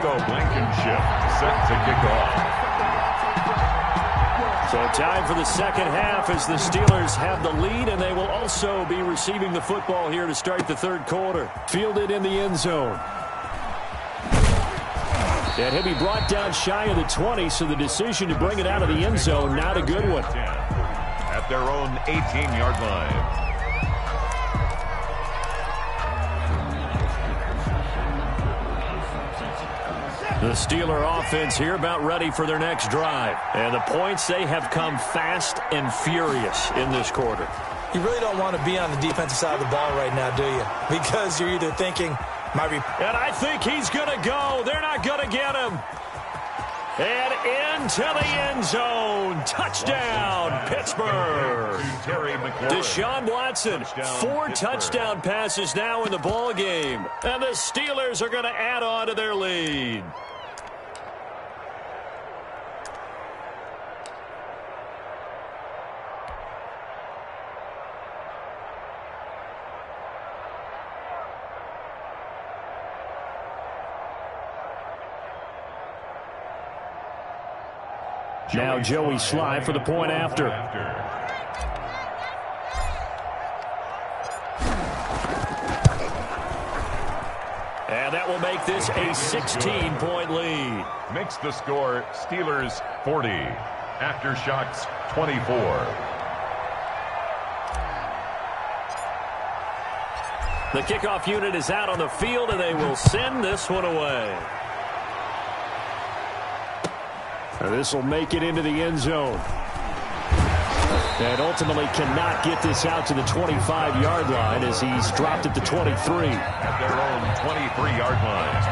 Blankenship set to kick off. So time for the second half as the Steelers have the lead, and they will also be receiving the football here to start the third quarter. Fielded in the end zone. And he'll be brought down shy of the 20, so the decision to bring it out of the end zone, not a good one. At their own 18-yard line. The Steeler offense here about ready for their next drive. And the points, they have come fast and furious in this quarter. You really don't want to be on the defensive side of the ball right now, do you? Because you're either thinking, and I think he's going to go. They're not going to get him. And into the end zone. Touchdown, Pittsburgh. Deshaun Watson, 4 touchdown passes now in the ball game. And the Steelers are going to add on to their lead. Now Joey Sly for the point after. And that will make this a 16-point lead. Makes the score Steelers 40. Aftershocks 24. The kickoff unit is out on the field, and they will send this one away. This will make it into the end zone. And ultimately cannot get this out to the 25-yard line as he's dropped at the 23. At their own 23-yard line.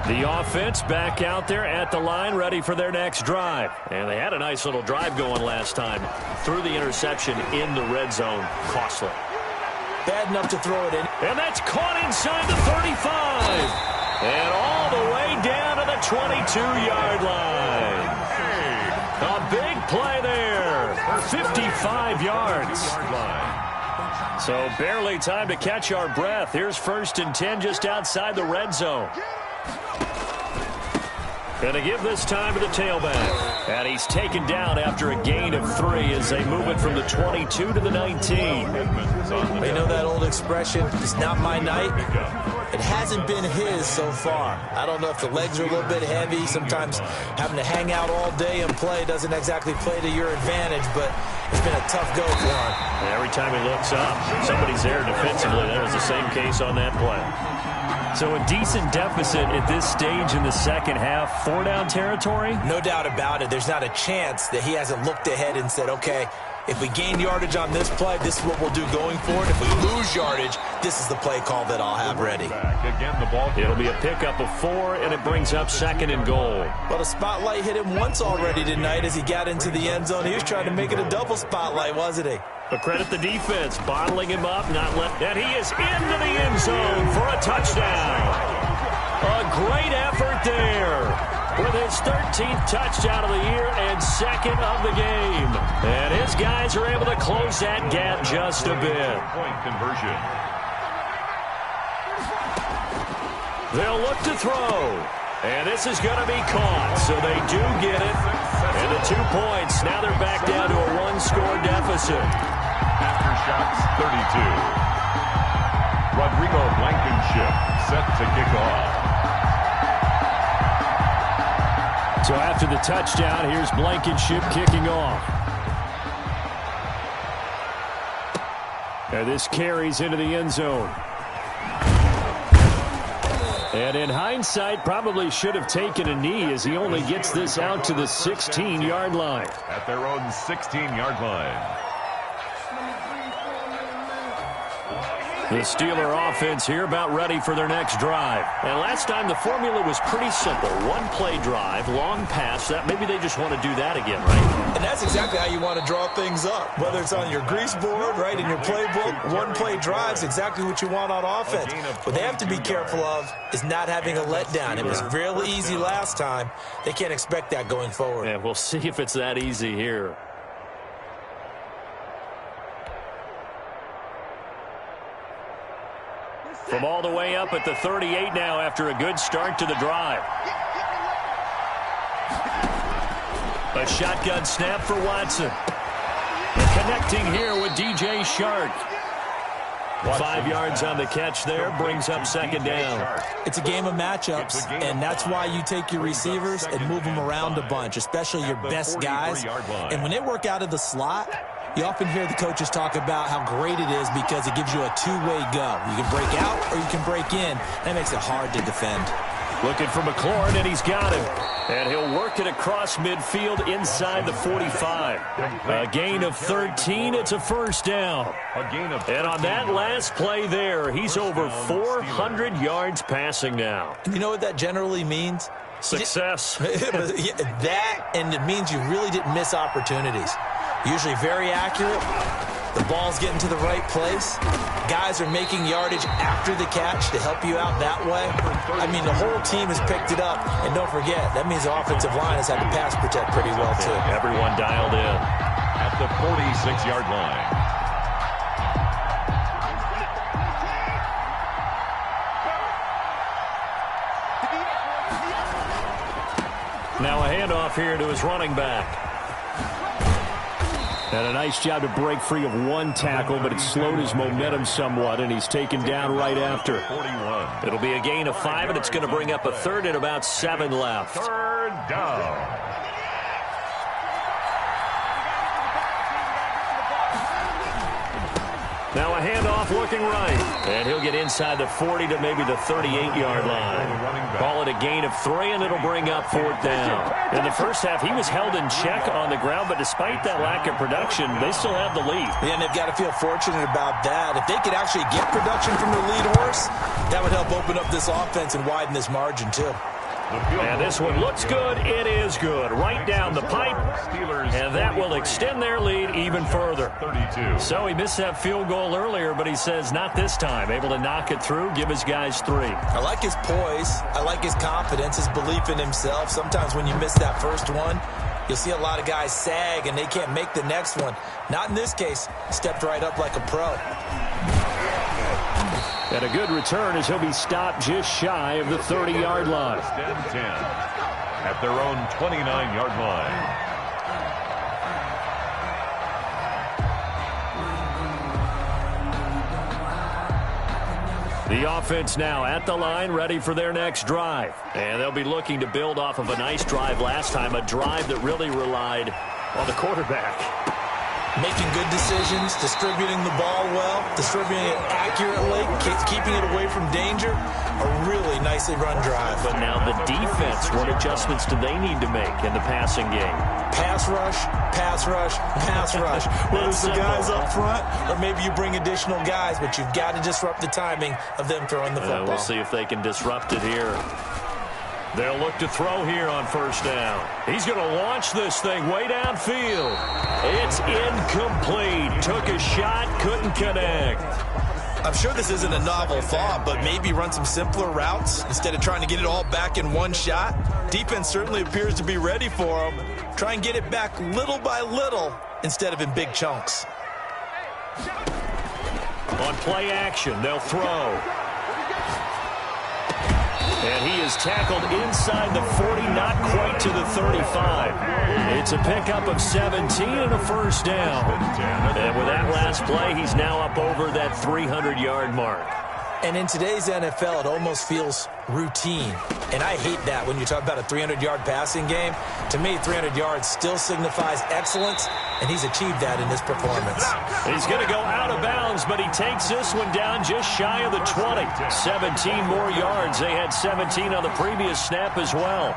The offense back out there at the line, ready for their next drive. And they had a nice little drive going last time. Through the interception in the red zone. Costly. Bad enough to throw it in. And that's caught inside the 35. And all the way down to the 22-yard line. A big play there. 55 yards. So barely time to catch our breath. Here's 1st and 10 just outside the red zone. Going to give this time to the tailback. And he's taken down after a gain of 3 as they move it from the 22 to the 19. You know that old expression, it's not my night? It hasn't been his so far. I don't know if the legs are a little bit heavy. Sometimes having to hang out all day and play doesn't exactly play to your advantage, but it's been a tough go for him. And every time he looks up, somebody's there defensively. That was the same case on that play. So a decent deficit at this stage in the second half. 4-down territory? No doubt about it. There's not a chance that he hasn't looked ahead and said, okay, if we gain yardage on this play, this is what we'll do going forward. If we lose yardage, this is the play call that I'll have ready. Again, the ball. It'll be a pickup of 4, and it brings up 2nd and goal. Well, the spotlight hit him once already tonight as he got into the end zone. He was trying to make it a double spotlight, wasn't he? But credit the defense, bottling him up, not let. And he is into the end zone for a touchdown. A great effort there with his 13th touchdown of the year and 2nd of the game. And his guys are able to close that gap just a bit. Point conversion. They'll look to throw. And this is going to be caught, so they do get it. And the 2 points, now they're back down to a 1-score deficit. Aftershocks 32. Rodrigo Blankenship set to kick off. So after the touchdown, here's Blankenship kicking off. And this carries into the end zone. And in hindsight, probably should have taken a knee as he only gets this out to the 16-yard line. At their own 16-yard line. The Steeler offense here about ready for their next drive. And last time the formula was pretty simple. 1-play drive, long pass. That maybe they just want to do that again, right? And that's exactly how you want to draw things up. Whether it's on your grease board, right, in your playbook, 1-play drive is exactly what you want on offense. What they have to be careful of is not having a letdown. It was real easy last time. They can't expect that going forward. Yeah, we'll see if it's that easy here. From all the way up at the 38 now after a good start to the drive. A shotgun snap for Watson. And connecting here with DJ Shark. 5 yards on the catch there, brings up second down. It's a game of matchups, and that's why you take your receivers and move them around a bunch, especially your best guys. And when they work out of the slot, you often hear the coaches talk about how great it is because it gives you a two-way go. You can break out or you can break in. That makes it hard to defend. Looking for McLaurin, and he's got him. And he'll work it across midfield inside the 45. A gain of 13. It's a first down. And on that last play there, he's over 400 yards passing now. And you know what that generally means? Success. That, and it means you really didn't miss opportunities. Usually very accurate. The ball's getting to the right place. Guys are making yardage after the catch to help you out that way. I mean, the whole team has picked it up. And don't forget, that means the offensive line has had to pass protect pretty well, too. Everyone dialed in. At the 46-yard line. Now a handoff here to his running back. And a nice job to break free of one tackle, but it slowed his momentum somewhat, and he's taken down right after. It'll be a gain of 5, and it's going to bring up a third and about 7 left. Third down. Now a handoff looking right. And he'll get inside the 40 to maybe the 38-yard line. Call it a gain of 3, and it'll bring up 4th down. In the first half, he was held in check on the ground, but despite that lack of production, they still have the lead. Yeah, and they've got to feel fortunate about that. If they could actually get production from their lead horse, that would help open up this offense and widen this margin, too. And this one looks good. It is good. Right down the pipe. And that will extend their lead even further. 32. So he missed that field goal earlier, but he says not this time. Able to knock it through, give his guys 3. I like his poise. I like his confidence, his belief in himself. Sometimes when you miss that first one, you'll see a lot of guys sag and they can't make the next one. Not in this case. Stepped right up like a pro. And a good return as he'll be stopped just shy of the 30-yard line. 10 at their own 29-yard line. The offense now at the line, ready for their next drive. And they'll be looking to build off of a nice drive last time, a drive that really relied on the quarterback. Making good decisions, distributing the ball well, distributing it accurately, keeping it away from danger. A really nicely run drive. But now the defense, what adjustments do they need to make in the passing game? Pass rush, pass rush, pass rush. Whether it's the guys up front or maybe you bring additional guys, but you've got to disrupt the timing of them throwing the football. We'll see if they can disrupt it here. They'll look to throw here on first down. He's going to launch this thing way downfield. It's incomplete. Took a shot, couldn't connect. I'm sure this isn't a novel thought, but maybe run some simpler routes instead of trying to get it all back in one shot. Defense certainly appears to be ready for him. Try and get it back little by little instead of in big chunks. On play action, they'll throw. And he is tackled inside the 40, not quite to the 35. It's a pickup of 17 and a first down. And with that last play, he's now up over that 300-yard mark. And in today's NFL, it almost feels routine. And I hate that when you talk about a 300-yard passing game. To me, 300 yards still signifies excellence, and he's achieved that in this performance. He's going to go out of bounds, but he takes this one down just shy of the 20. 17 more yards. They had 17 on the previous snap as well.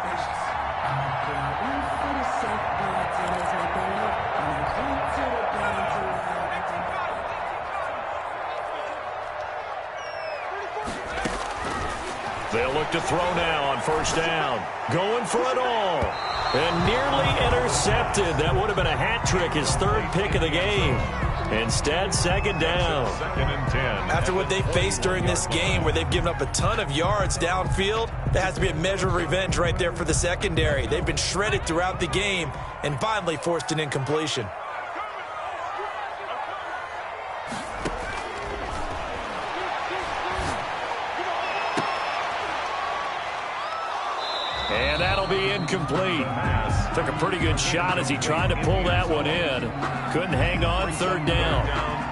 They'll look to throw now on first down. Going for it all. And nearly intercepted. That would have been a hat trick, his 3rd pick of the game. Instead, second down. After what they faced during this game where they've given up a ton of yards downfield, there has to be a measure of revenge right there for the secondary. They've been shredded throughout the game and finally forced an incompletion. And that'll be incomplete. Took a pretty good shot as he tried to pull that one in. Couldn't hang on, third down.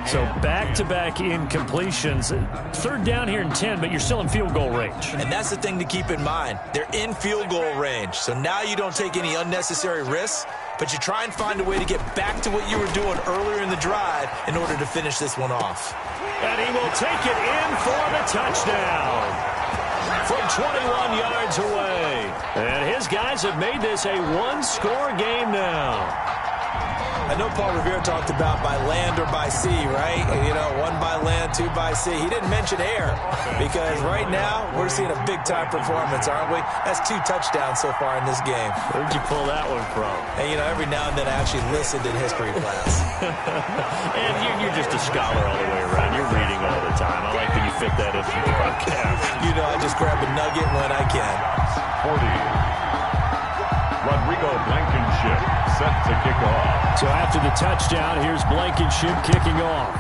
So back-to-back incompletions. Third down here in 10, but you're still in field goal range. And that's the thing to keep in mind. They're in field goal range. So now you don't take any unnecessary risks, but you try and find a way to get back to what you were doing earlier in the drive in order to finish this one off. And he will take it in for the touchdown from 21 yards away. And his guys have made this a one-score game now. I know Paul Revere talked about by land or by sea, right? You know, one by land, two by sea. He didn't mention air because right now we're seeing a big-time performance, aren't we? That's 2 touchdowns so far in this game. Where'd you pull that one from? And, you know, every now and then I actually listened in history class. And you're just a scholar all the way around. You're reading all the time. I like that you fit that into the broadcast. You know, I just grab a nugget when I can. 40. Rodrigo Blankenship set to kick off. So after the touchdown, here's Blankenship kicking off.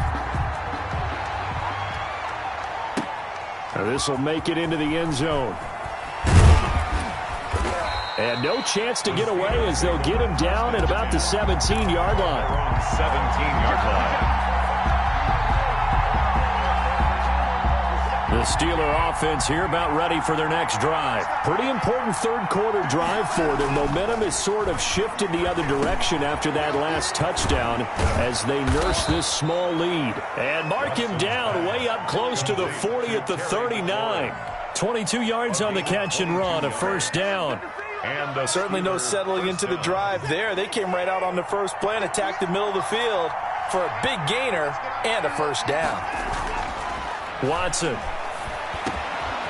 This will make it into the end zone. And no chance to get away as they'll get him down at about the 17-yard line. 17-yard line. The Steeler offense here about ready for their next drive. Pretty important third-quarter drive for them. Momentum has sort of shifted the other direction after that last touchdown as they nurse this small lead. And mark him down way up close to the 40 at the 39. 22 yards on the catch and run, a first down. And certainly no settling into the drive there. They came right out on the first play and attacked the middle of the field for a big gainer and a first down. Watson.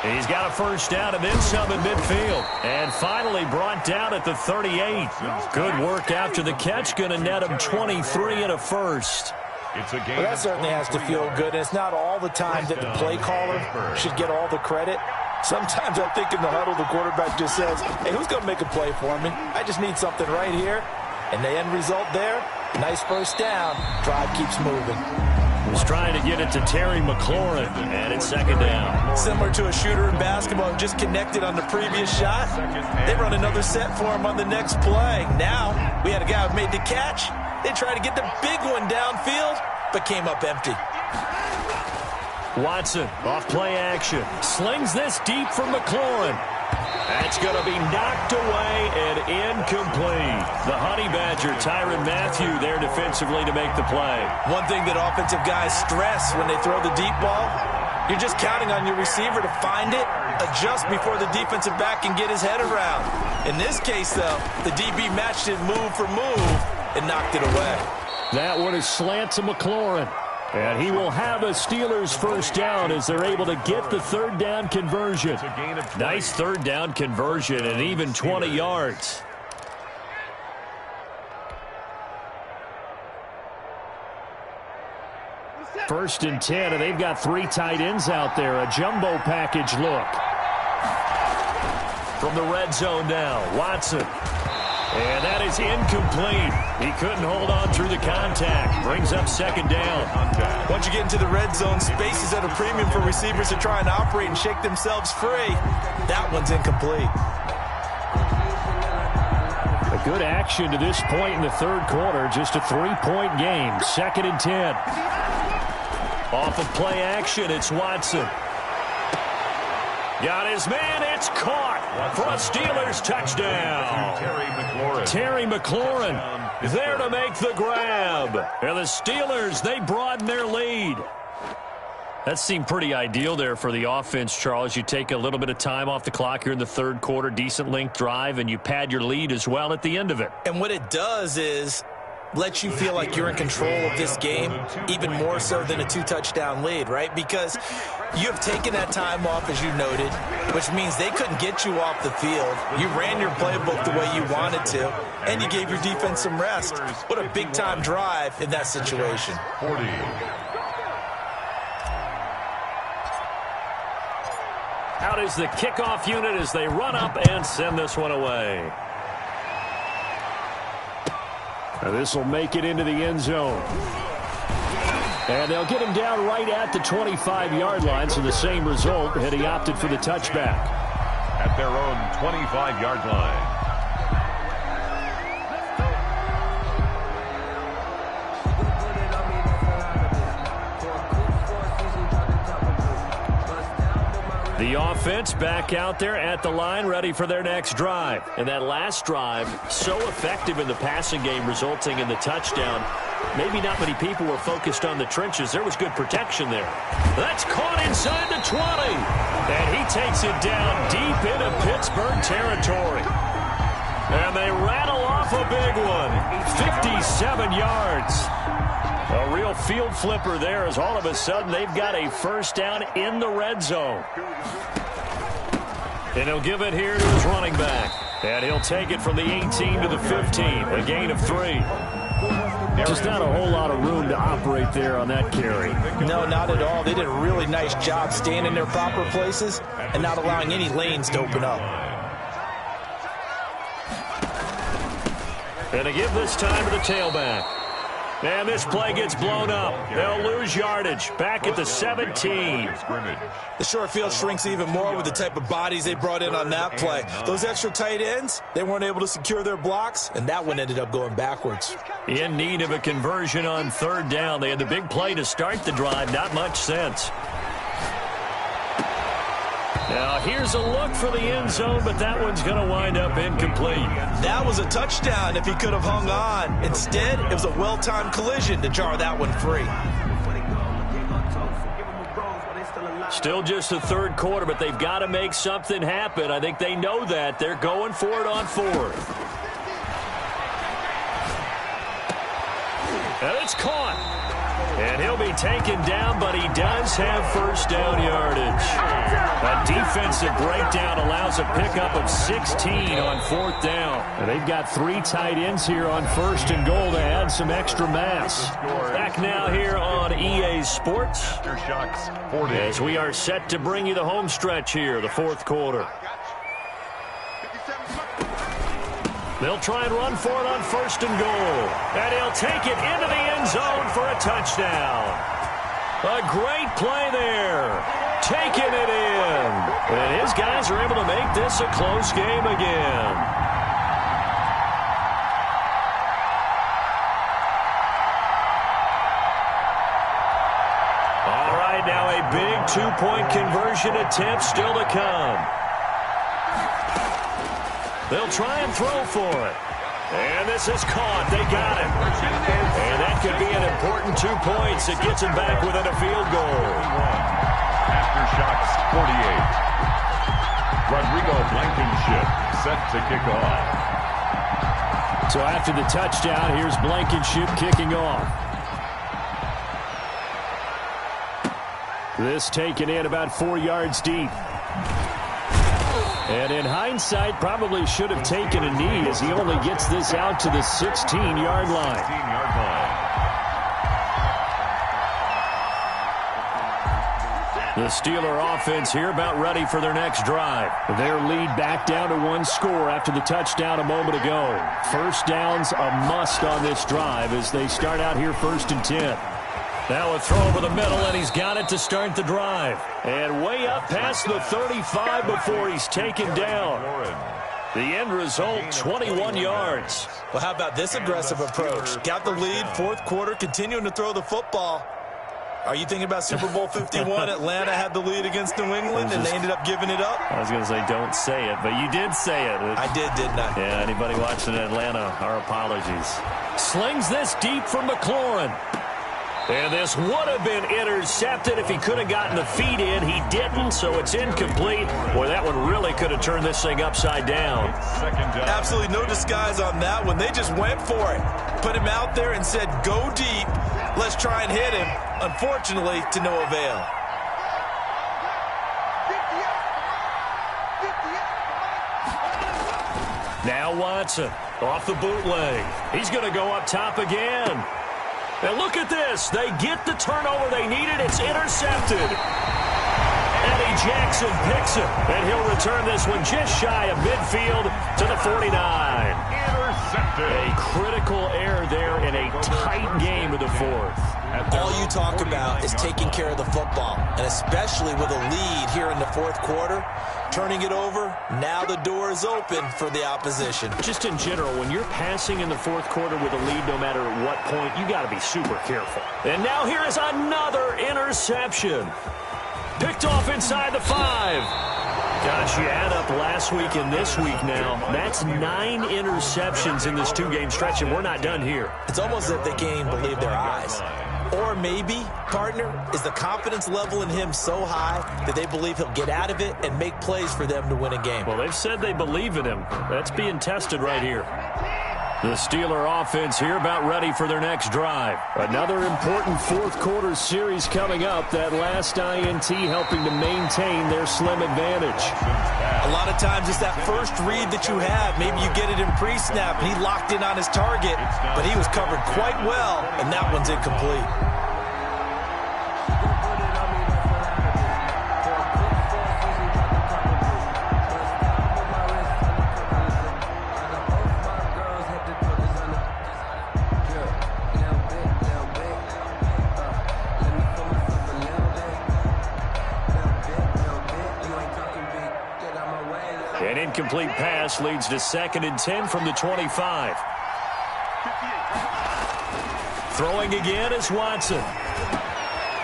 He's got a first down and then some in midfield. And finally brought down at the 38. Good work after the catch. Going to net him 23 and a first. It's a game. Well, that certainly has to feel good. And it's not all the time that the play caller should get all the credit. Sometimes I think in the huddle, the quarterback just says, hey, who's going to make a play for me? I just need something right here. And the end result there, nice first down. Drive keeps moving. Was trying to get it to Terry McLaurin, and it's second down. Similar to a shooter in basketball who just connected on the previous shot. They run another set for him on the next play. Now, we had a guy who made the catch. They tried to get the big one downfield, but came up empty. Watson, off play action. Slings this deep from McLaurin. That's going to be knocked away and incomplete. The Honey Badger, Tyrann Mathieu, there defensively to make the play. One thing that offensive guys stress when they throw the deep ball, you're just counting on your receiver to find it, adjust before the defensive back can get his head around. In this case, though, the DB matched it move for move and knocked it away. That one is slant to McLaurin. And he will have a Steelers first down as they're able to get the third down conversion. Nice third down conversion and even 20 yards. First and 10, and they've got 3 tight ends out there. A jumbo package look. From the red zone now, Watson. And that is incomplete. He couldn't hold on through the contact. Brings up second down. Once you get into the red zone, space is at a premium for receivers to try and operate and shake themselves free. That one's incomplete. A good action to this point in the third quarter. Just a 3-point game. Second and 10. Off of play action, it's Watson. Got his man, it's caught for a Steelers touchdown. Terry McLaurin there to make the grab. And the Steelers, they broaden their lead. That seemed pretty ideal there for the offense, Charles. You take a little bit of time off the clock here in the third quarter, decent length drive, and you pad your lead as well at the end of it. And what it does is let you feel like you're in control of this game, even more so than a 2-touchdown lead, right? Because you have taken that time off, as you noted, which means they couldn't get you off the field. You ran your playbook the way you wanted to, and you gave your defense some rest. What a big-time drive in that situation. 40. Out is the kickoff unit as they run up and send this one away. Now this will make it into the end zone. And they'll get him down right at the 25-yard line, so the same result had he opted for the touchback. at their own 25-yard line. The offense back out there at the line, ready for their next drive. And that last drive, so effective in the passing game, resulting in the touchdown. Maybe not many people were focused on the trenches. There was good protection there. That's caught inside the 20. And he takes it down deep into Pittsburgh territory. And they rattle off a big one. 57 yards. A real field flipper there, as all of a sudden they've got a first down in the red zone. And he'll give it here to his running back. And he'll take it from the 18 to the 15. A gain of 3. Just not a whole lot of room to operate there on that carry. No, not at all. They did a really nice job staying in their proper places and not allowing any lanes to open up. And to give this time to the tailback. And this play gets blown up. They'll lose yardage. Back at the 17. The short field shrinks even more with the type of bodies they brought in on that play. Those extra tight ends, they weren't able to secure their blocks, and that one ended up going backwards. In need of a conversion on third down. They had the big play to start the drive. Not much sense. Now, here's a look for the end zone, but that one's going to wind up incomplete. That was a touchdown if he could have hung on. Instead, it was a well-timed collision to jar that one free. Still just the third quarter, but they've got to make something happen. I think they know that. They're going for it on fourth. And it's caught. And he'll be taken down, but he does have first down yardage. A defensive breakdown allows a pickup of 16 on fourth down. And they've got 3 tight ends here on first and goal to add some extra mass. Back now here on EA Sports as we are set to bring you the home stretch here, the fourth quarter. They'll try and run for it on first and goal. And he'll take it into the end zone for a touchdown. A great play there. Taking it in. And his guys are able to make this a close game again. All right, now a big two-point conversion attempt still to come. They'll try and throw for it. And this is caught. They got it. And that could be an important 2 points. It gets them back within a field goal. After shots 48. Rodrigo Blankenship set to kick off. So after the touchdown, here's Blankenship kicking off. This taken in about 4 yards deep. And in hindsight, probably should have taken a knee as he only gets this out to the 16-yard line. The Steeler offense here about ready for their next drive. Their lead back down to 1 score after the touchdown a moment ago. First down's a must on this drive as they start out here 1st and 10. Now a throw over the middle, and he's got it to start the drive. And way up past the 35 before he's taken down. The end result, 21 yards. Well, how about this aggressive approach? Got the lead, fourth quarter, continuing to throw the football. Are you thinking about Super Bowl 51? Atlanta had the lead against New England, and they ended up giving it up? I was going to say, don't say it, but you did say it. I did, didn't I? Yeah, anybody watching Atlanta, our apologies. Slings this deep from McLaurin. And this would have been intercepted if he could have gotten the feet in. He didn't, so it's incomplete. Boy, that one really could have turned this thing upside down. Absolutely no disguise on that one. They just went for it. Put him out there and said, go deep. Let's try and hit him. Unfortunately, to no avail. Now Watson off the bootleg. He's going to go up top again. And look at this. They get the turnover they needed. It's intercepted. Eddie Jackson picks it. And he'll return this one just shy of midfield to the 49. Intercepted. A critical error there in a tight game of the fourth. All you talk about is taking care of the football, and especially with a lead lead here in the fourth quarter. Turning it over, now the door is open for the opposition. Just in general, when you're passing in the fourth quarter with a lead, no matter at what point, you got to be super careful. And now here is another interception. Picked off inside the 5. Gosh, you add up last week and this week now. That's 9 interceptions in this 2-game stretch, and we're not done here. It's almost as if they can't even believe their eyes. Or maybe, partner, is the confidence level in him so high that they believe he'll get out of it and make plays for them to win a game. Well, they've said they believe in him. That's being tested right here. The Steeler offense here about ready for their next drive. Another important fourth quarter series coming up. That last INT helping to maintain their slim advantage. A lot of times it's that first read that you have. Maybe you get it in pre-snap and he locked in on his target, but he was covered quite well, and that one's incomplete. An incomplete pass leads to 2nd and 10 from the 25. Throwing again is Watson.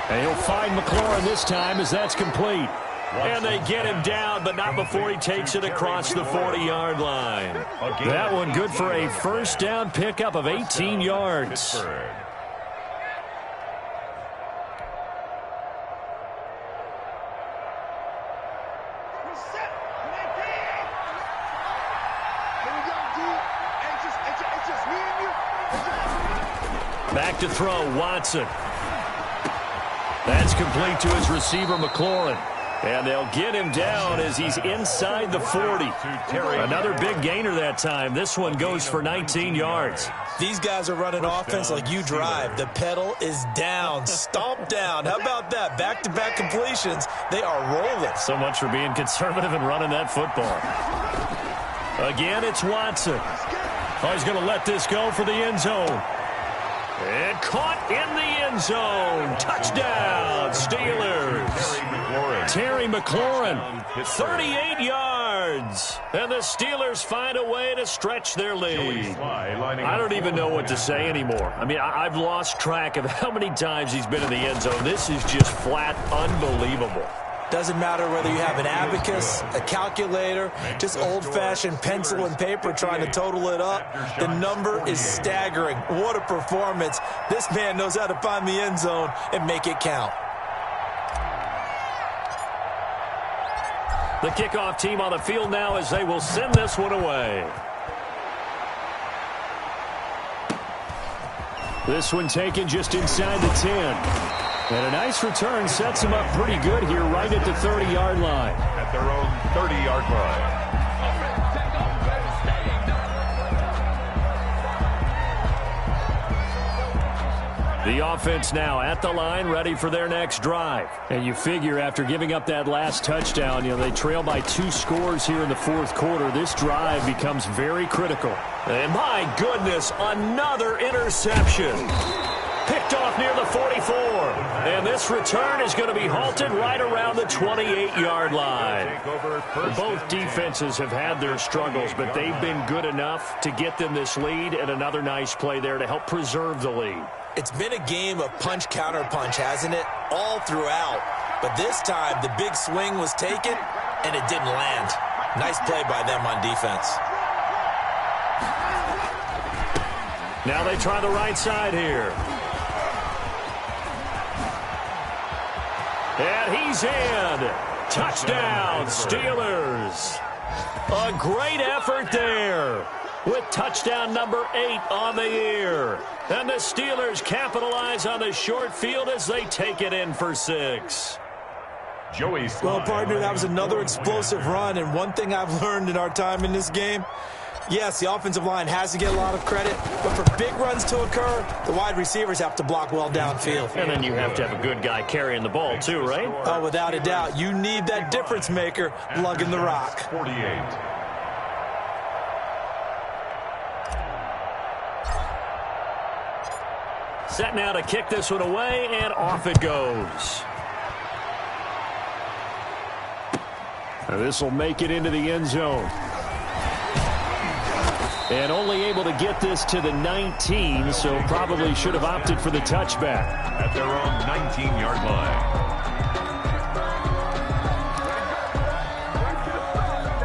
And he'll find McLaurin this time as that's complete. And they get him down, but not before he takes it across the 40-yard line. That one good for a first down pickup of 18 yards. Back to throw, Watson. That's complete to his receiver, McLaurin. And they'll get him down as he's inside the 40. Another big gainer that time. This one goes for 19 yards. These guys are running offense like you drive. The pedal is down, stomp down. How about that? Back-to-back completions. They are rolling. So much for being conservative and running that football. Again, it's Watson. Oh, he's going to let this go for the end zone. And caught in the end zone. Touchdown, Steelers. Terry McLaurin, 38 yards. And the Steelers find a way to stretch their lead. I don't even know what to say anymore. I mean, I've lost track of how many times he's been in the end zone. This is just flat unbelievable. Doesn't matter whether you have an abacus, a calculator, just old-fashioned pencil and paper trying to total it up. The number is staggering. What a performance. This man knows how to find the end zone and make it count. The kickoff team on the field now as they will send this one away. This one taken just inside the 10. And a nice return sets them up pretty good here right at the 30-yard line. At their own 30-yard line. The offense now at the line, ready for their next drive. And you figure after giving up that last touchdown, they trail by 2 scores here in the fourth quarter. This drive becomes very critical. And my goodness, another interception. Picked off near the 44. And this return is going to be halted right around the 28-yard line. Both defenses have had their struggles, but they've been good enough to get them this lead, and another nice play there to help preserve the lead. It's been a game of punch-counter-punch, hasn't it? All throughout. But this time, the big swing was taken, and it didn't land. Nice play by them on defense. Now they try the right side here. And he's in. Touchdown, Steelers. A great effort there with touchdown number 8 on the year. And the Steelers capitalize on the short field as they take it in for 6. Well, partner, that was another explosive run. And one thing I've learned in our time in this game, yes, the offensive line has to get a lot of credit, but for big runs to occur, the wide receivers have to block well downfield. And then you have to have a good guy carrying the ball too, right? Oh, without a doubt. You need that difference maker lugging the rock. 48. Set now to kick this one away, and off it goes. This will make it into the end zone. And only able to get this to the 19, so probably should have opted for the touchback. At their own 19-yard line.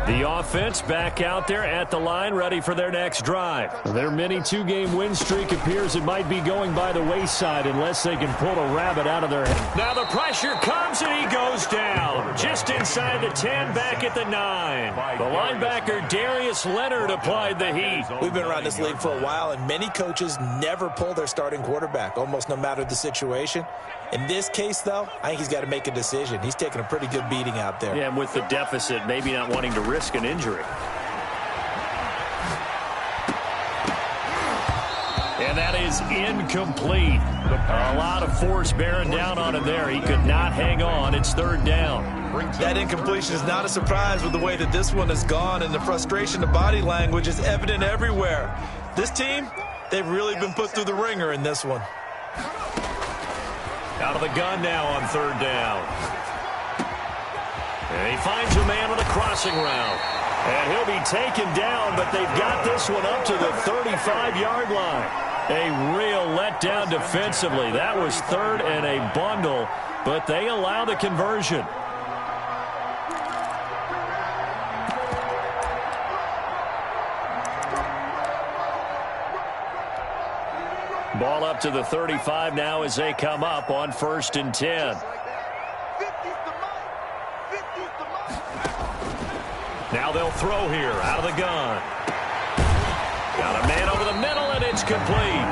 The offense back out there at the line, ready for their next drive. Their mini two-game win streak appears it might be going by the wayside unless they can pull a rabbit out of their head. Now the pressure comes and he goes down. Just inside the 10, back at the 9. The linebacker Darius Leonard applied the heat. We've been around this league for a while, and many coaches never pull their starting quarterback, almost no matter the situation. In this case, though, I think he's got to make a decision. He's taking a pretty good beating out there. Yeah, and with the deficit, maybe not wanting to risk an injury. And that is incomplete. A lot of force bearing down on him there. He could not hang on. It's third down. That incompletion is not a surprise with the way that this one has gone, and the frustration of body language is evident everywhere. This team, they've really been put through the ringer in this one. Out of the gun now on third down. And he finds a man on a crossing route. And he'll be taken down, but they've got this one up to the 35-yard line. A real letdown defensively. That was third and a bundle, but they allow the conversion. Ball up to the 35 now as they come up on 1st and 10. Now they'll throw here out of the gun. Got a man over the middle, and it's complete.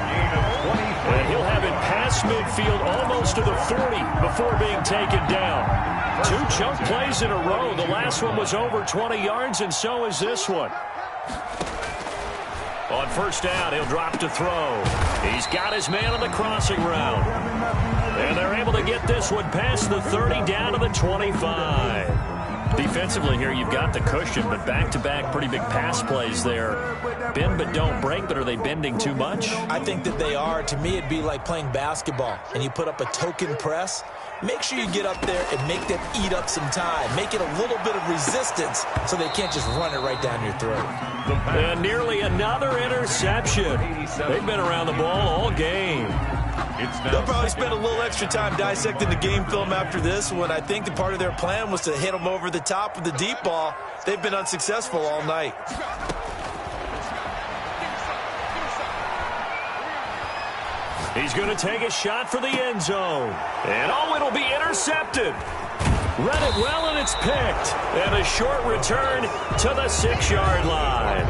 And he'll have it past midfield almost to the 40 before being taken down. 2 chunk plays in a row. The last one was over 20 yards, and so is this one. On 1st down, he'll drop to throw. He's got his man on the crossing route. And they're able to get this one past the 30 down to the 25. Defensively here, you've got the cushion, but back-to-back pretty big pass plays there. Bend but don't break, but are they bending too much? I think that they are. To me, it'd be like playing basketball, and you put up a token press. Make sure you get up there and make them eat up some time. Make it a little bit of resistance so they can't just run it right down your throat. And nearly another interception. They've been around the ball all game. They'll probably spend a little extra time dissecting the game film after this one. I think the part of their plan was to hit them over the top with the deep ball. They've been unsuccessful all night. He's going to take a shot for the end zone. And oh, it'll be intercepted. Read it well, and it's picked. And a short return to the 6-yard line.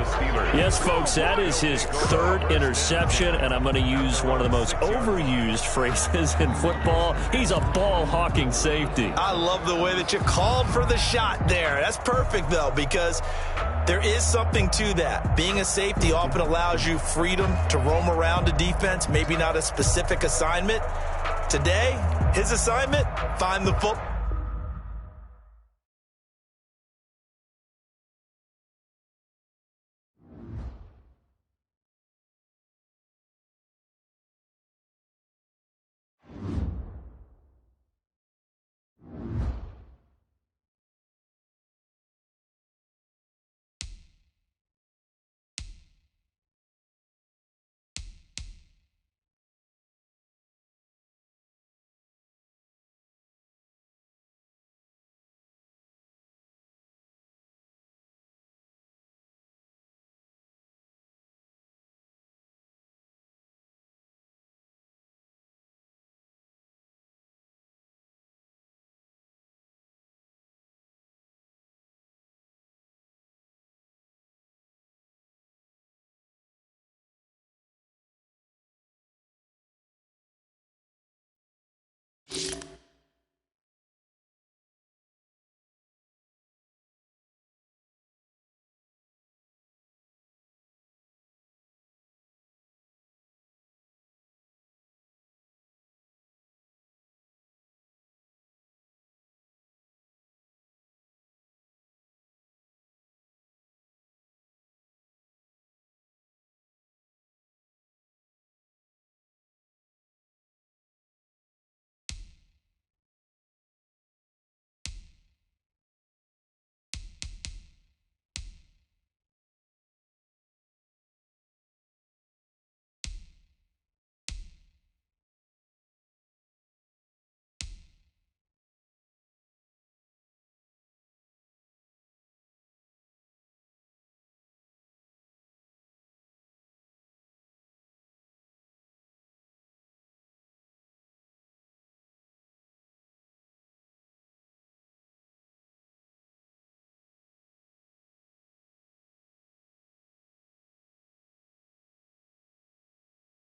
Yes, folks, that is his 3rd interception, and I'm going to use one of the most overused phrases in football. He's a ball-hawking safety. I love the way that you called for the shot there. That's perfect, though, because there is something to that. Being a safety often allows you freedom to roam around a defense, maybe not a specific assignment. Today, his assignment, find the football.